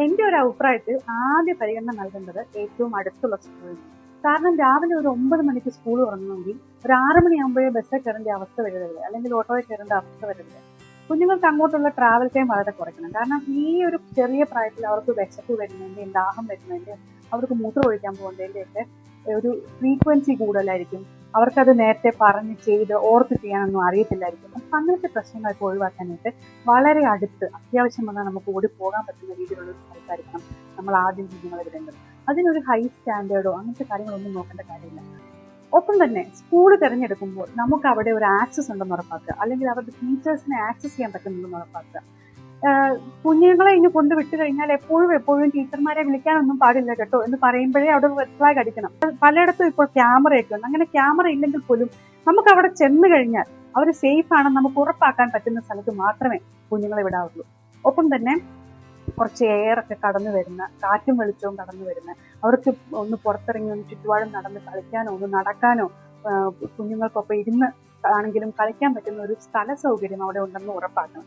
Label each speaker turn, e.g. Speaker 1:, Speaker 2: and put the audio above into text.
Speaker 1: എൻ്റെ ഒരു അഭിപ്രായത്തിൽ ആദ്യ പരിഗണന നൽകേണ്ടത് ഏറ്റവും അടുത്തുള്ള സ്കൂളിൽ. കാരണം രാവിലെ ഒരു 9 മണിക്ക് സ്കൂൾ തുറങ്ങണമെങ്കിൽ ഒരു 6 മണിയാകുമ്പോഴേ ബസ്സിൽ കയറേണ്ട അവസ്ഥ വരരുത്, അല്ലെങ്കിൽ ഓട്ടോയിൽ കയറേണ്ട അവസ്ഥ വരരുത്. കുഞ്ഞുങ്ങൾക്ക് അങ്ങോട്ടുള്ള ട്രാവൽ ടൈം വളരെ കുറയ്ക്കണം. കാരണം ഈ ഒരു ചെറിയ പ്രായത്തിൽ അവർക്ക് വിശപ്പ് വരുന്നതിൻ്റെയും ദാഹം വരുന്നതിൻ്റെയും അവർക്ക് മൂത്രം ഒഴിക്കാൻ പോകുന്നതിൻ്റെയൊക്കെ ഒരു ഫ്രീക്വൻസി കൂടുതലായിരിക്കും. അവർക്കത് നേരത്തെ പറഞ്ഞ് ചെയ്ത് ഓർത്ത് ചെയ്യാനൊന്നും അറിയത്തില്ലായിരിക്കും. അപ്പം അങ്ങനത്തെ പ്രശ്നങ്ങളൊക്കെ ഒഴിവാക്കാനായിട്ട് വളരെ അടുത്ത് അത്യാവശ്യം വന്നാൽ നമുക്ക് ഓടി പോകാൻ പറ്റുന്ന രീതിയിലുള്ള സ്ഥലത്തായിരിക്കണം നമ്മൾ ആദ്യം കുഞ്ഞുങ്ങളെ വിടേണ്ടത്. അതിനൊരു ഹൈ സ്റ്റാൻഡേർഡോ അങ്ങനത്തെ കാര്യങ്ങളൊന്നും നോക്കേണ്ട കാര്യമില്ല. ഒപ്പം തന്നെ സ്കൂൾ തിരഞ്ഞെടുക്കുമ്പോൾ നമുക്ക് അവിടെ ഒരു ആക്സസ് ഉണ്ടെന്ന് ഉറപ്പാക്കുക, അല്ലെങ്കിൽ അവരുടെ ടീച്ചേഴ്സിനെ ആക്സസ് ചെയ്യാൻ പറ്റുന്നുണ്ടെന്ന് ഉറപ്പാക്കുക. കുഞ്ഞുങ്ങളെ ഇനി കൊണ്ട് വിട്ടു കഴിഞ്ഞാൽ എപ്പോഴും ടീച്ചർമാരെ വിളിക്കാനൊന്നും പാടില്ല കേട്ടോ എന്ന് പറയുമ്പോഴേ അവിടെ റെഡ് ഫ്ലാഗ് അടിക്കണം. പലയിടത്തും ഇപ്പോൾ ക്യാമറയൊക്കെ ഉണ്ട്. അങ്ങനെ ക്യാമറ ഇല്ലെങ്കിൽ പോലും നമുക്ക് അവിടെ ചെന്ന് കഴിഞ്ഞാൽ അവർ സേഫ് ആണെന്ന് നമുക്ക് ഉറപ്പാക്കാൻ പറ്റുന്ന സ്ഥലത്ത് മാത്രമേ കുഞ്ഞുങ്ങളെ വിടാവുള്ളൂ. ഒപ്പം തന്നെ കുറച്ച് എയറൊക്കെ കടന്നു വരുന്ന, കാറ്റും വെളിച്ചവും കടന്നു വരുന്ന, അവർക്ക് ഒന്ന് പുറത്തിറങ്ങി ഒന്ന് ചുറ്റുപാടും നടന്ന് കളിക്കാനോ ഒന്ന് നടക്കാനോ കുഞ്ഞുങ്ങൾക്കൊപ്പം ഇരുന്ന് ആണെങ്കിലും കളിക്കാൻ പറ്റുന്ന ഒരു സ്ഥല സൗകര്യം അവിടെ ഉണ്ടെന്ന് ഉറപ്പാക്കണം.